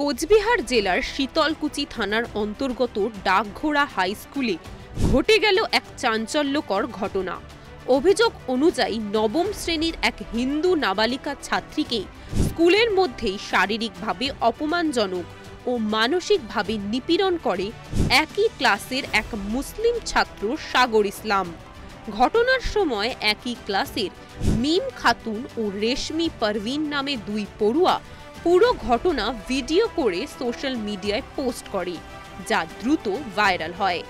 কোচবিহার জেলার শীতলকুচি থানার অন্তর্গত ডাকঘোড়া হাই স্কুলে ঘটে গেল এক চাঞ্চল্যকর ঘটনা। অভিযোগ অনুযায়ী নবম শ্রেণীর এক হিন্দু নাবালিকা ছাত্রীকে স্কুলের মধ্যেই শারীরিকভাবে অপমানজনক ও মানসিকভাবে নিপীড়ন করে একই ক্লাসের এক মুসলিম ছাত্র সাগর ইসলাম। ঘটনার সময় একই ক্লাসের মিম খাতুন ও রেশমি পারভিন নামে দুই পড়ুয়া পুরো ঘটনা ভিডিও করে সোশ্যাল মিডিয়ায় পোস্ট করে, যা দ্রুত ভাইরাল হয়।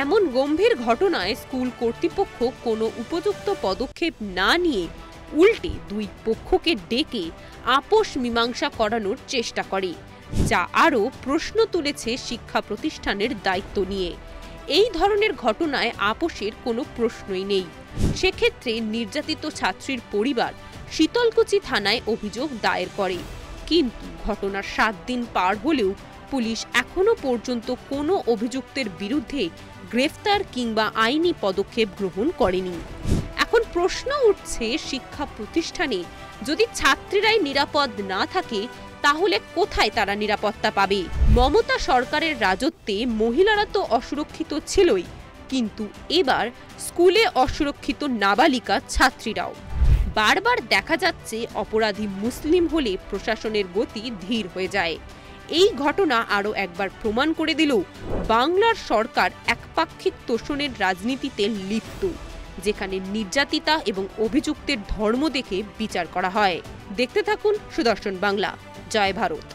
এমন গম্ভীর ঘটনায় স্কুল কর্তৃপক্ষ কোনো উপযুক্ত পদক্ষেপ না নিয়ে উল্টে দুই পক্ষকে ডেকে আপোষ মীমাংসা করানোর চেষ্টা করে, যা আরও প্রশ্ন তুলেছে শিক্ষা প্রতিষ্ঠানের দায়িত্ব নিয়ে। এই ধরনের ঘটনায় আপোষের কোনো প্রশ্নই নেই। সেক্ষেত্রে নির্যাতিত ছাত্রীর পরিবার শীতলকুচি থানায় অভিযোগ দায়ের করে, কিন্তু ঘটনার 7 দিন পার হলেও পুলিশ এখনো পর্যন্ত কোনো অভিযুক্তের বিরুদ্ধে গ্রেফতার কিংবা আইনি পদক্ষেপ গ্রহণ করেনি। এখন প্রশ্ন উঠছে, শিক্ষা প্রতিষ্ঠানে যদি ছাত্রীরাই নিরাপদ না থাকে তাহলে কোথায় তারা নিরাপত্তা পাবে? মমতা সরকারের রাজত্বে মহিলারা তো অসুরক্ষিত ছিলই, কিন্তু এবার স্কুলে অসুরক্ষিত নাবালিকা ছাত্রীরাও। বারবার দেখা যাচ্ছে অপরাধী মুসলিম হলে প্রশাসনের গতি ধীর হয়ে যায়। এই ঘটনা আরও একবার প্রমাণ করে দিল বাংলার সরকার একপাক্ষিক তোষণের রাজনীতিতে লিপ্ত, যেখানে নির্যাতিতা এবং অভিযুক্তের ধর্ম দেখে বিচার করা হয়। দেখতে থাকুন সুদর্শন বাংলা। জয় ভারত।